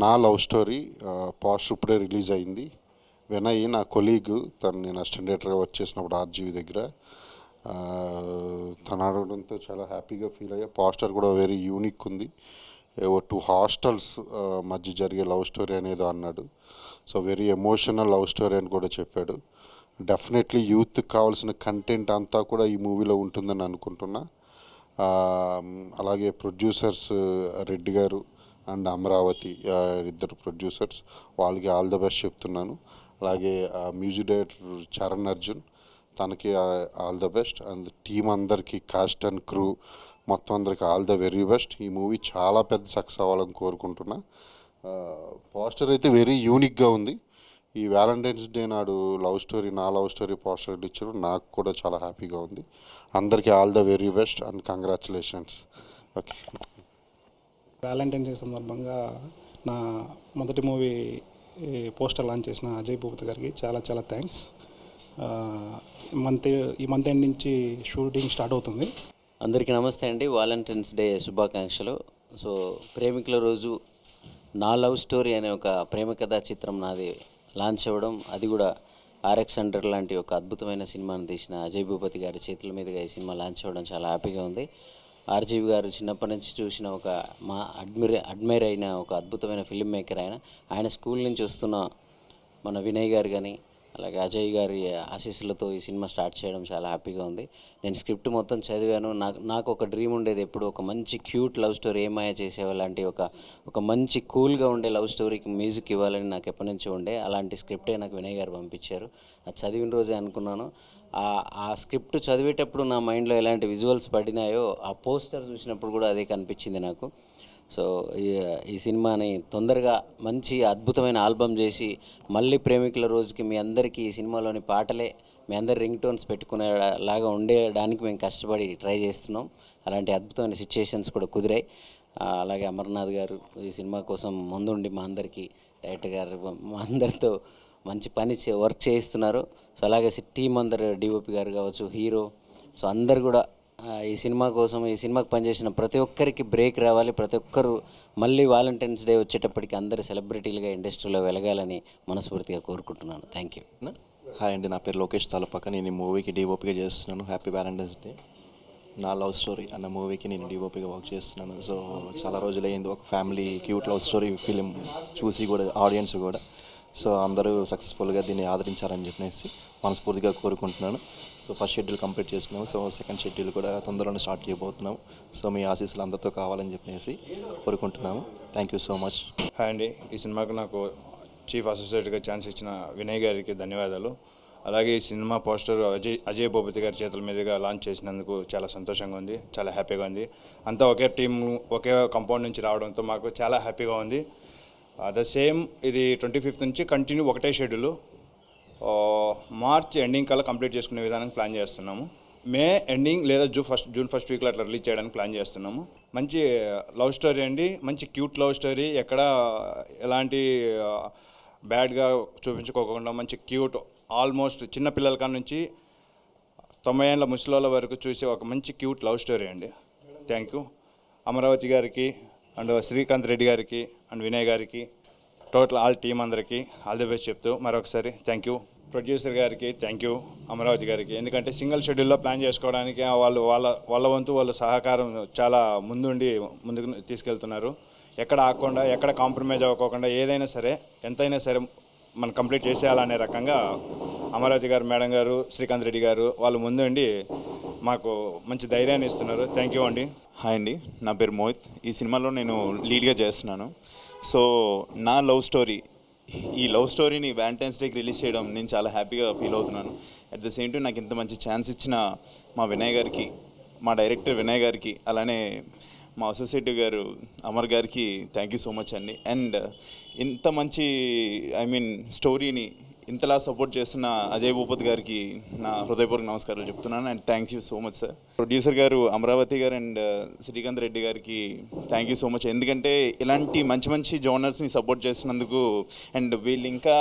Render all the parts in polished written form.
నా love story poster ఇప్పుడే release అయింది. వినయ్ నా కొలీగ్, తను నేను అసిస్టెంట్ డైరెక్టర్గా వర్క్ చేసినప్పుడు ఆర్జీవి దగ్గర. తను ఆడడంతో చాలా హ్యాపీగా ఫీల్ అయ్యా. పోస్టర్ కూడా వెరీ యూనిక్ ఉంది. ఏవో 2 హాస్టల్స్ మధ్య జరిగే లవ్ స్టోరీ అనేది అన్నాడు. So very emotional love story అని కూడా చెప్పాడు. డెఫినెట్లీ యూత్కి కావాల్సిన కంటెంట్ అంతా కూడా ఈ మూవీలో ఉంటుందని అనుకుంటున్నా. అలాగే ప్రొడ్యూసర్స్ రెడ్డి గారు అండ్ అమరావతి, ఇద్దరు ప్రొడ్యూసర్స్, వాళ్ళకి ఆల్ ద బెస్ట్ చెప్తున్నాను. అలాగే మ్యూజిక్ డైరెక్టర్ చరణ్ అర్జున్, తనకి all the best. And team అందరికీ, కాస్ట్ అండ్ క్రూ మొత్తం అందరికి ఆల్ ద వెరీ బెస్ట్. ఈ మూవీ చాలా పెద్ద సక్సెస్ అవ్వాలని కోరుకుంటున్నా. పోస్టర్ అయితే వెరీ యూనిక్గా ఉంది. ఈ వ్యాలంటైన్స్ డే నాడు నా లవ్ స్టోరీ పోస్టర్ ఇచ్చారు. నాకు కూడా చాలా హ్యాపీగా ఉంది. అందరికీ all the very best and congratulations. Okay. Valentine's day సందర్భంగా నా మొదటి మూవీ పోస్టర్ లాంచ్ చేసిన అజయ్ భూపతి గారికి చాలా చాలా థ్యాంక్స్. ఈ మంత్ ఎండ్ నుంచి షూటింగ్ స్టార్ట్ అవుతుంది. అందరికీ నమస్తే అండి. వ్యాలంటైన్స్ డే శుభాకాంక్షలు. సో ప్రేమికుల రోజు నా లవ్ స్టోరీ అనే ఒక ప్రేమ కథా చిత్రం నాది లాంచ్ అవ్వడం, అది కూడా RX100 లాంటి ఒక అద్భుతమైన సినిమాను తీసిన అజయ్ భూపతి గారి చేతుల మీదుగా ఈ సినిమా లాంచ్ అవ్వడం చాలా హ్యాపీగా ఉంది. ఆర్జీవి గారు చిన్నప్పటి నుంచి చూసిన ఒక మా అడ్మైర్ అయిన ఒక అద్భుతమైన ఫిల్మ్ మేకర్. ఆయన స్కూల్ నుంచి వస్తున్న మన వినయ్ గారు కానీ, అలాగే అజయ్ గారి ఆశీస్సులతో ఈ సినిమా స్టార్ట్ చేయడం చాలా హ్యాపీగా ఉంది. నేను స్క్రిప్ట్ మొత్తం చదివాను. నాకు ఒక డ్రీమ్ ఉండేది, ఎప్పుడు ఒక మంచి క్యూట్ లవ్ స్టోరీ, ఏమాయ చేసేవా లాంటి ఒక మంచి కూల్గా ఉండే లవ్ స్టోరీకి మ్యూజిక్ ఇవ్వాలని నాకు ఎప్పటి నుంచో ఉండే. అలాంటి స్క్రిప్టే నాకు వినయ్ గారు పంపించారు. అది చదివిన రోజే అనుకున్నాను. ఆ స్క్రిప్ట్ చదివేటప్పుడు నా మైండ్లో ఎలాంటి విజువల్స్ పడినాయో ఆ పోస్టర్ చూసినప్పుడు కూడా అదే కనిపించింది నాకు. సో ఈ సినిమాని తొందరగా మంచి అద్భుతమైన ఆల్బమ్ చేసి మళ్ళీ ప్రేమికుల రోజుకి మీ అందరికీ ఈ సినిమాలోని పాటలే మీ అందరి రింగ్ టోన్స్ పెట్టుకునేలాగా ఉండేడానికి మేము కష్టపడి ట్రై చేస్తున్నాం. అలాంటి అద్భుతమైన సిచ్యుయేషన్స్ కూడా కుదిరాయి. అలాగే అమర్నాథ్ గారు ఈ సినిమా కోసం ముందుండి మా అందరికీ, డైరెక్టర్ గారు మా అందరితో మంచి పని వర్క్ చేయిస్తున్నారు. సో అలాగే టీం అందరు, డిఓపి గారు కావచ్చు, హీరో, సో అందరు కూడా ఈ సినిమా కోసం, ఈ సినిమాకి పనిచేసిన ప్రతి ఒక్కరికి బ్రేక్ రావాలి. ప్రతి ఒక్కరు మళ్ళీ వ్యాలంటైన్స్ డే వచ్చేటప్పటికి అందరు సెలబ్రిటీలుగా ఇండస్ట్రీలో వెలగాలని మనస్ఫూర్తిగా కోరుకుంటున్నాను. Thank you. హాయ్ అండి, నా పేరు లోకేష్ తాలపాక. నేను ఈ మూవీకి డిఓపిగా చేస్తున్నాను. Happy Valentine's day. నా లవ్ స్టోరీ అన్న మూవీకి నేను డిఓపిగా వర్క్ చేస్తున్నాను. సో చాలా రోజులైంది ఒక family cute love story film చూసి కూడా, ఆడియన్స్ కూడా. సో అందరూ సక్సెస్ఫుల్గా దీన్ని ఆదరించారని చెప్పేసి మనస్ఫూర్తిగా కోరుకుంటున్నాను. సో ఫస్ట్ షెడ్యూల్ కంప్లీట్ చేసుకున్నాము. సో సెకండ్ షెడ్యూల్ కూడా తొందరలోనే స్టార్ట్ చేయబోతున్నాము. సో మీ ఆశీస్సులు అందరితో కావాలని చెప్పేసి కోరుకుంటున్నాము. Thank you so much. Hi అండి, ఈ సినిమాకు నాకు చీఫ్ అసోసియేట్గా ఛాన్స్ ఇచ్చిన వినయ్ గారికి ధన్యవాదాలు. అలాగే ఈ సినిమా పోస్టర్ అజయ్ భూపతి గారి చేతుల మీదుగా లాంచ్ చేసినందుకు చాలా సంతోషంగా ఉంది, చాలా హ్యాపీగా ఉంది. అంతా ఒకే టీం, ఒకే కాంపౌండ్ నుంచి రావడంతో మాకు చాలా హ్యాపీగా ఉంది. ద సేమ్ ఇది 25th నుంచి కంటిన్యూ ఒకటే షెడ్యూల్. మార్చ్ ఎండింగ్ కల్లా కంప్లీట్ చేసుకునే విధానం ప్లాన్ చేస్తున్నాము. మే ఎండింగ్ లేదా జూన్ ఫస్ట్ వీక్లో అట్లా రిలీజ్ చేయడానికి ప్లాన్ చేస్తున్నాము. మంచి లవ్ స్టోరీ అండి, మంచి క్యూట్ లవ్ స్టోరీ. ఎక్కడ ఎలాంటి బ్యాడ్గా చూపించుకోకుండా మంచి క్యూట్ ఆల్మోస్ట్ చిన్నపిల్లల కాడ నుంచి 90 ఏళ్ళ ముసలోళ్ళ వరకు చూసే ఒక మంచి క్యూట్ లవ్ స్టోరీ అండి. థ్యాంక్ యూ అమరావతి గారికి అండ్ శ్రీకాంత్ రెడ్డి గారికి అండ్ వినయ్ గారికి, టోటల్ ఆల్ టీమ్ అందరికీ ఆల్ ది బెస్ట్ చెప్తూ మరొకసారి థ్యాంక్ యూ. ప్రొడ్యూసర్ గారికి థ్యాంక్ యూ, అమరావతి గారికి. ఎందుకంటే సింగిల్ షెడ్యూల్లో ప్లాన్ చేసుకోవడానికి వాళ్ళ వంతు వాళ్ళ సహకారం చాలా ముందుకు తీసుకెళ్తున్నారు. ఎక్కడ ఆగకుండా, ఎక్కడ కాంప్రమైజ్ అవ్వకోకుండా ఏదైనా సరే ఎంతైనా సరే మనం కంప్లీట్ చేసేయాలనే రకంగా అమరావతి గారు, మేడం గారు, శ్రీకాంత్ రెడ్డి గారు వాళ్ళు ముందుండి మాకు మంచి ధైర్యాన్ని ఇస్తున్నారు. థ్యాంక్ యూ అండి. హాయ్ అండి, నా పేరు మోహిత్. ఈ సినిమాలో నేను లీడ్గా చేస్తున్నాను. సో నా లవ్ స్టోరీ, ఈ లవ్ స్టోరీని వ్యాలంటైన్స్ డేకి రిలీజ్ చేయడం నేను చాలా హ్యాపీగా ఫీల్ అవుతున్నాను. అట్ ద సేమ్ టైం నాకు ఇంత మంచి ఛాన్స్ ఇచ్చిన మా వినయ్ గారికి, మా డైరెక్టర్ వినయ్ గారికి, అలానే మా అసోసియేటివ్ గారు అమర్ గారికి థ్యాంక్ యూ సో మచ్ అండి. అండ్ ఇంత మంచి స్టోరీని ఇంతలా సపోర్ట్ చేస్తున్న అజయ్ భూపతి గారికి నా హృదయపూర్వక నమస్కారాలు చెప్తున్నాను. And thank you so much sir. Producer గారు అమరావతి గారు అండ్ శ్రీకాంత్ రెడ్డి గారికి థ్యాంక్ యూ సో మచ్. ఎందుకంటే ఇలాంటి మంచి మంచి జోనర్స్ని సపోర్ట్ చేస్తున్నందుకు, అండ్ వీళ్ళు ఇంకా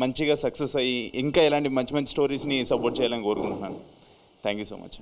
మంచిగా సక్సెస్ అయ్యి ఇంకా ఇలాంటి మంచి మంచి స్టోరీస్ని సపోర్ట్ చేయాలని కోరుకుంటున్నాను. Thank you so much.